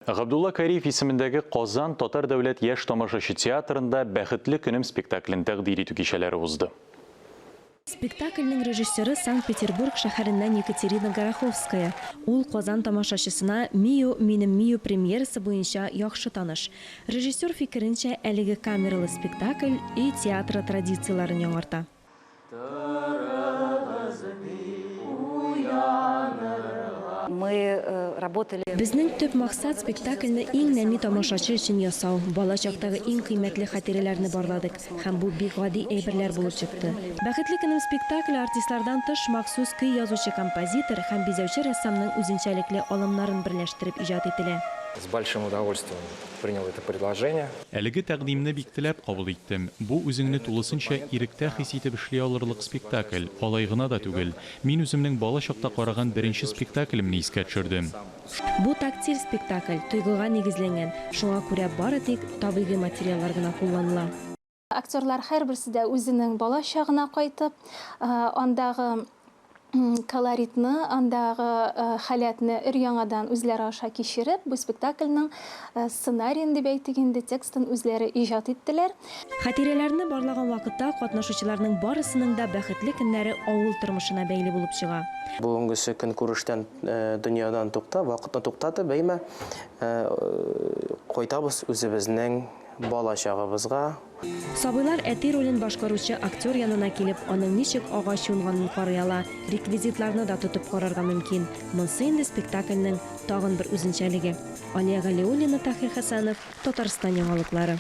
Ғабдулла Кариев исемендәге Казан Татар дәүләт яшь тамашачы театрында «Бәхетле көнем» спектаклен тәкъдим итү кичәләре узды. Спектакльнең режиссеры Санкт-Петербург шәһәреннән Екатерина Гороховская. Ул Казан тамашачысына «Мию, минем Мию» премьерасы буенча яхшы таныш. Режиссер фикеренчә, әлеге камералы спектакль и театр традицияларын яңарта. Мы работали. Безнең төп максат спектакльне иң нәми тамашачы өчен ясау. Бала чактагы иң кыйммәтле хатирәләрне барладык. Һәм бу бик гади әйберләр булып чыкты. Бәхетле көнем спектакль артистлардан тыш махсус көй язучы композитор һәм бизәүче рәссамның үзенчәлекле алымнарын берләштереп иҗат ителә. С большим удовольствием принял это предложение. Әлеге тәкъдимне бик теләп кабул иттем. Бу үзеңне тулысынча иректә хис итеп эшли алырлык спектакль. Алай гына да түгел. Мин үземнең бала чакта караган беренче спектаклемне искә төшердем. Бу тактиль спектакль тойгыга нигезләнгән. Шуңа күрә бары тик табигый материаллар гына кулланыла. Актерлар һәрберсе дә үзенең бала чагына кайтып, андагы колоритны, андагы халятны өр-яңадан үзләре аша кичереп, бу спектакльнең сценарийын дип әйтгәндә текстын үзләре иҗат иттеләр. Хатирәләрне барлаган вакытта катнашучыларның барысының да бәхетле көннәре авыл тормышына бәйле булып чыга. Бүгенге көн күрештән дөньядан вакытны туктатып, бәймә кайтабыз үзебезнең бала чагыбызга. Сабыйлар әти ролен башкаручы актер янына килеп, аның ничек агач юнганын карый ала, реквизитларны да тотып карарга мөмкин. Монсы инде спектакльнең тагын бер үзенчәлеге. Алия Галиуллина, Тахир Хәсәнов, Татарстан яңалыклары.